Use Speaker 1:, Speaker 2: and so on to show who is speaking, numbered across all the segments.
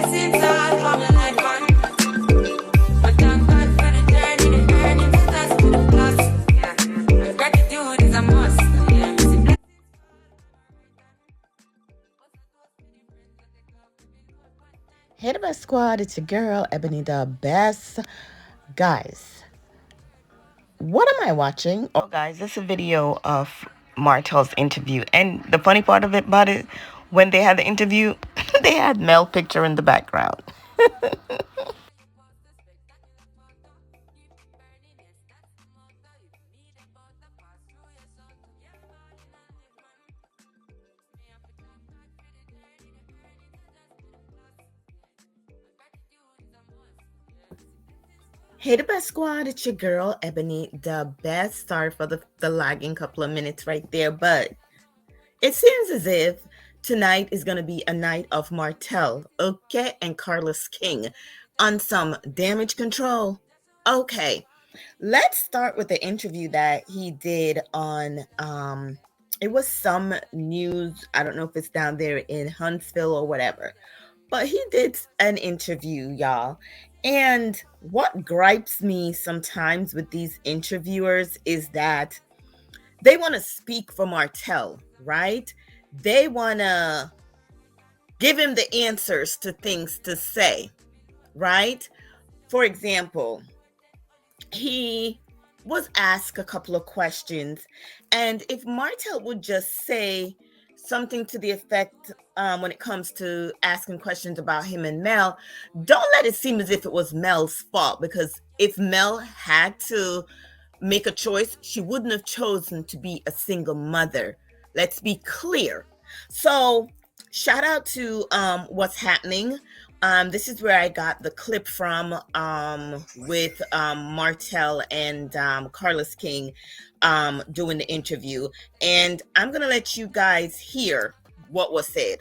Speaker 1: blessings all coming like fun. But thank God for the journey, the earnings, the dust to the plus. Yeah. Gratitude is a must. Yeah.
Speaker 2: Hey, the best squad. It's your girl, Ebony the Best. Guys, what am I watching? Oh, guys, this is a video of Martell's interview. And the funny part of it about it, when they had the interview, they had Mel picture in the background. Hey, the best squad. It's your girl, Ebony the Best. Sorry for the lagging couple of minutes right there, but it seems as if tonight is going to be a night of Martell, okay, and Carlos King on some damage control. Okay, let's start with the interview that he did on it was some news. I don't know if it's down there in Huntsville or whatever. But he did an interview, y'all. And what gripes me sometimes with these interviewers is that they want to speak for Martell, right? They want to give him the answers to things to say, right? For example, he was asked a couple of questions, and if Martell would just say something to the effect when it comes to asking questions about him and Mel, don't let it seem as if it was Mel's fault, because if Mel had to make a choice, she wouldn't have chosen to be a single mother. Let's be clear. So shout out to What's Happening. This is where I got the clip from with Martell and Carlos King doing the interview. And I'm going to let you guys hear what was said.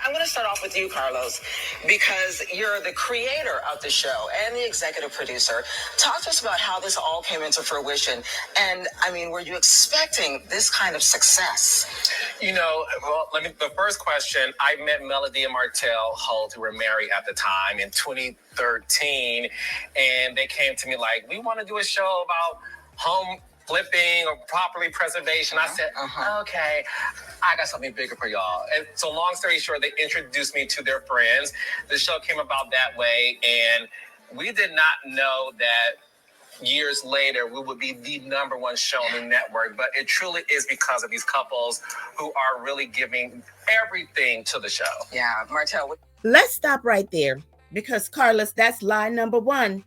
Speaker 3: I'm going to start off with you, Carlos, because you're the creator of the show and the executive producer. Talk to us about how this all came into fruition. And, I mean, were you expecting this kind of success?
Speaker 4: You know, well, the first question, I met Melody and Martell Holt, who were married at the time, in 2013. And they came to me like, we want to do a show about home flipping or property preservation. I said, okay, I got something bigger for y'all. And so long story short, they introduced me to their friends. The show came about that way. And we did not know that years later we would be the number one show on the network. But it truly is because of these couples who are really giving everything to the show.
Speaker 3: Yeah, Martell.
Speaker 2: Let's stop right there, because Carlos, that's lie number one.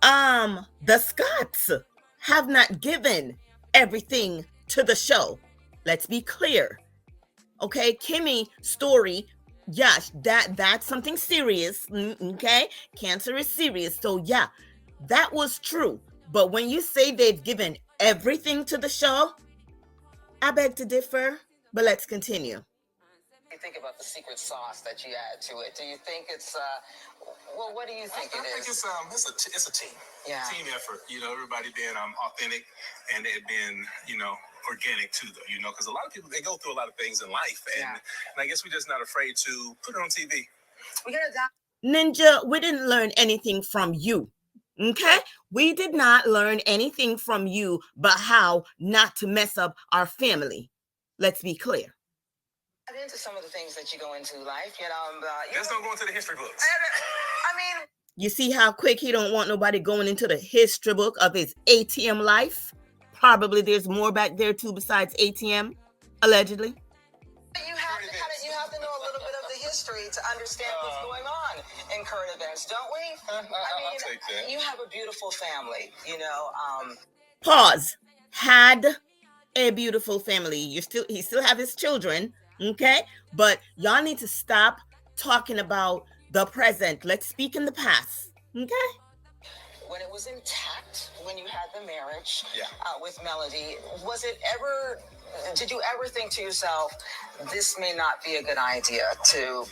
Speaker 2: The Scotts have not given everything to the show. Let's be clear. Okay, Kimmy story, yes, that's something serious. Okay, cancer is serious. So yeah, that was true. But when you say they've given everything to the show, I beg to differ. But let's continue.
Speaker 3: You think about the secret sauce that you add to it. Do you think it's well, what do you think
Speaker 4: I think it's a team.
Speaker 3: Yeah.
Speaker 4: Team effort. You know, everybody being authentic and it being, you know, organic to them, you know, because a lot of people, they go through a lot of things in life, and I guess we're just not afraid to put it on TV.
Speaker 2: Ninja, we didn't learn anything from you. Okay? We did not learn anything from you but how not to mess up our family. Let's be clear.
Speaker 3: Into some of the things that you go into life, you know.
Speaker 4: Let's don't go into the history books.
Speaker 3: I mean,
Speaker 2: you see how quick he don't want nobody going into the history book of his ATM life? Probably there's more back there too besides ATM, allegedly.
Speaker 3: You have to know a little bit of the history to understand what's going on in current events, don't we? I mean,
Speaker 4: I'll take that.
Speaker 3: You have a beautiful family, you know.
Speaker 2: Pause. Had a beautiful family. He still have his children, okay? But y'all need to stop talking about the present. Let's speak in the past, okay?
Speaker 3: When it was intact, when you had the marriage with Melody, did you ever think to yourself, this may not be a good idea to...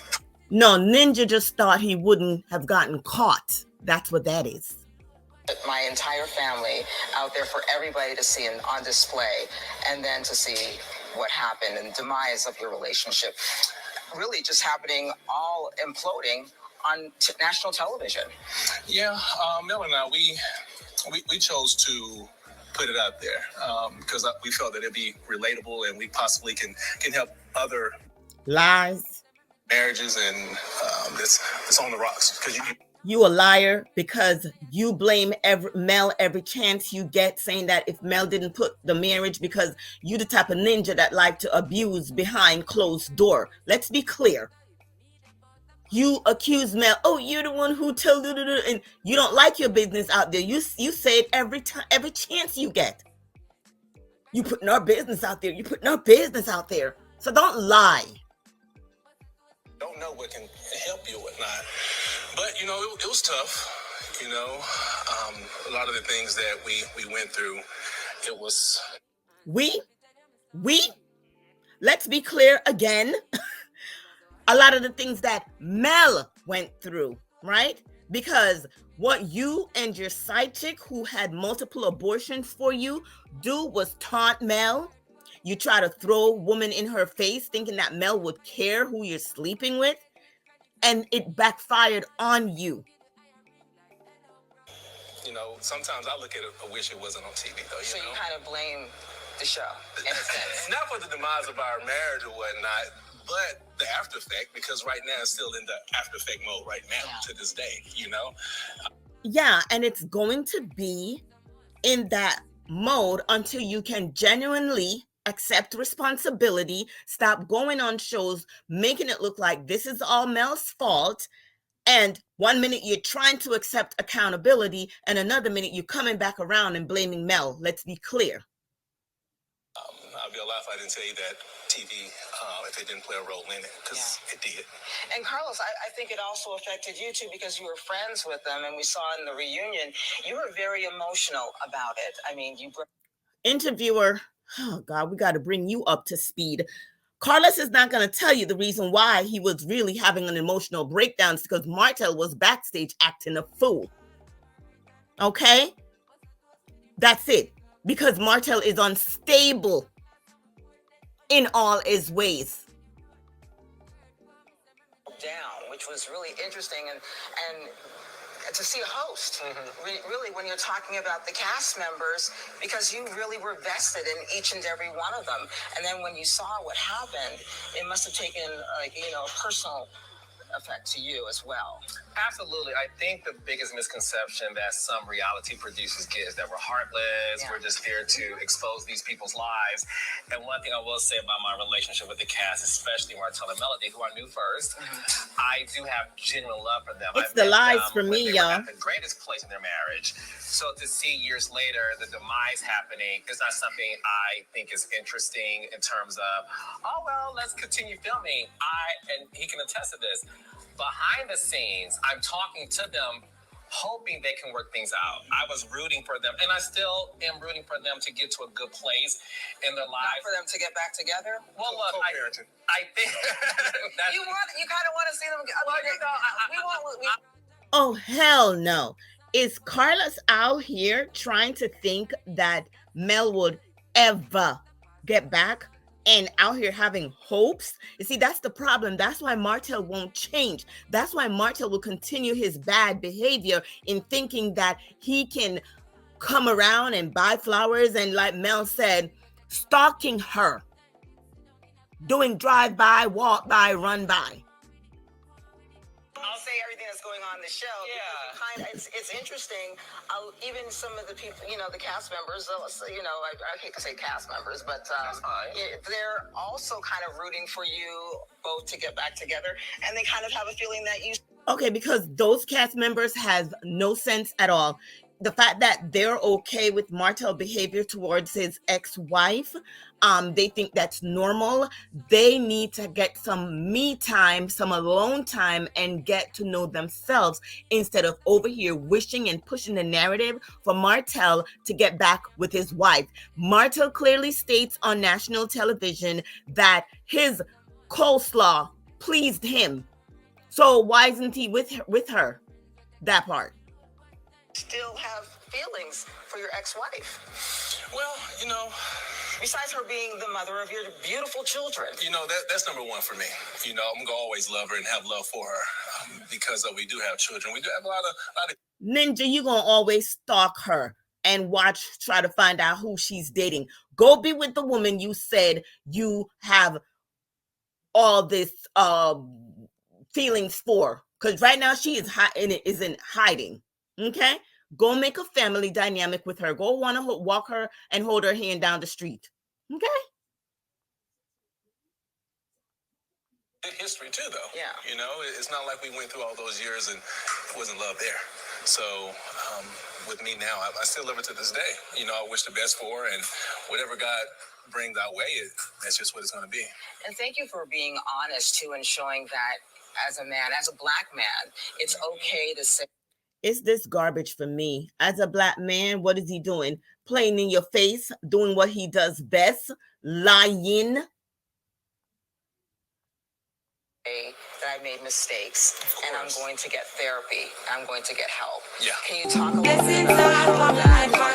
Speaker 2: No, Ninja just thought he wouldn't have gotten caught. That's what that is.
Speaker 3: My entire family out there for everybody to see and on display, and then to see what happened and demise of your relationship. really just happening, all imploding on national television.
Speaker 4: Yeah, Mel and I, we chose to put it out there because we felt that it'd be relatable and we possibly can help other
Speaker 2: Lies.
Speaker 4: marriages, and it's on the rocks because
Speaker 2: You a liar because you blame Mel every chance you get, saying that if Mel didn't put the marriage, because you the type of ninja that like to abuse behind closed door. Let's be clear. You accuse Mel. Oh, you're the one who told, and you don't like your business out there. You say it every time, every chance you get. You putting our business out there. You putting our business out there. So don't lie.
Speaker 4: don't know what can help you or whatnot. But, it was tough. A lot of the things that we went through, it was...
Speaker 2: Let's be clear again. A lot of the things that Mel went through, right? Because what you and your side chick who had multiple abortions for you do was taunt Mel. You try to throw a woman in her face thinking that Mel would care who you're sleeping with. And it backfired on you.
Speaker 4: Sometimes I look at it, I wish it wasn't on TV, though.
Speaker 3: So you kind of blame the show, in a sense.
Speaker 4: Not for the demise of our marriage or whatnot, but the after effect, because right now it's still in the after effect mode right now to this day,
Speaker 2: Yeah, and it's going to be in that mode until you can genuinely accept responsibility, stop going on shows, making it look like this is all Mel's fault. And 1 minute you're trying to accept accountability, and another minute you're coming back around and blaming Mel. Let's be clear.
Speaker 4: I'd be a lie if I didn't say that TV, if it didn't play a role in it, because it did.
Speaker 3: And Carlos, I think it also affected you too, because you were friends with them, and we saw in the reunion, you were very emotional about it. I mean,
Speaker 2: Interviewer, oh God, we got to bring you up to speed. Carlos is not going to tell you the reason why he was really having an emotional breakdown, because Martel was backstage acting a fool. Okay? That's it. Because Martel is unstable in all his ways.
Speaker 3: Down, which was really interesting, and to see a host, really, when you're talking about the cast members, because you really were vested in each and every one of them. And then when you saw what happened, it must have taken, a personal effect to you as well.
Speaker 4: Absolutely. I think the biggest misconception that some reality producers get is that we're heartless. Yeah. We're just here to expose these people's lives. And one thing I will say about my relationship with the cast, especially Martell and Melody, who I knew first, I do have genuine love for them.
Speaker 2: It's the lies for me, y'all.
Speaker 4: At the greatest place in their marriage. So to see years later the demise happening is not something I think is interesting in terms of, oh, well, let's continue filming. And he can attest to this. Behind the scenes, I'm talking to them, hoping they can work things out. I was rooting for them, and I still am rooting for them to get to a good place in their lives.
Speaker 3: Not for them to get back together?
Speaker 4: Well, look, I think...
Speaker 3: you kind of want to see them...
Speaker 2: Oh, hell no. Is Carlos out here trying to think that Mel would ever get back? And out here having hopes? You see, that's the problem. That's why Martel won't change. That's why Martel will continue his bad behavior in thinking that he can come around and buy flowers and, like Mel said, stalking her, doing drive-by, walk-by, run-by.
Speaker 3: I'll say everything that's going on in the show. Yeah, it's interesting. Even some of the people, the cast members. I hate to say cast members, but they're also kind of rooting for you both to get back together, and they kind of have a feeling that you.
Speaker 2: Okay, because those cast members have no sense at all. The fact that they're okay with Martel's behavior towards his ex-wife, they think that's normal. They need to get some me time, some alone time, and get to know themselves instead of over here wishing and pushing the narrative for Martel to get back with his wife. Martel clearly states on national television that his coleslaw pleased him. So why isn't he with her? That part.
Speaker 3: Still have feelings for your ex-wife?
Speaker 4: Well,
Speaker 3: Besides her being the mother of your beautiful children.
Speaker 4: that's number one for me. I'm gonna always love her and have love for her because we do have children. We do have a lot of.
Speaker 2: Ninja, you're gonna always stalk her and try to find out who she's dating. Go be with the woman you said you have all this feelings for, because right now she is isn't hiding. Okay, go make a family dynamic with her. Go want to walk her and hold her hand down the street. Okay.
Speaker 4: History too, though.
Speaker 3: Yeah.
Speaker 4: It's not like we went through all those years and it wasn't love there. So with me now, I still love her to this day. I wish the best for her, and whatever God brings our way, that's just what it's going to be.
Speaker 3: And thank you for being honest too and showing that as a man, as a black man, it's okay to say.
Speaker 2: It's this garbage for me. As a black man, what is he doing? Playing in your face, doing what he does best, lying.
Speaker 3: That I made mistakes and I'm going to get therapy. I'm going to get help.
Speaker 4: Yeah.
Speaker 3: Can you talk a little
Speaker 1: Guess
Speaker 3: bit
Speaker 1: it's
Speaker 3: about
Speaker 1: all
Speaker 3: how
Speaker 1: from the
Speaker 3: that
Speaker 1: life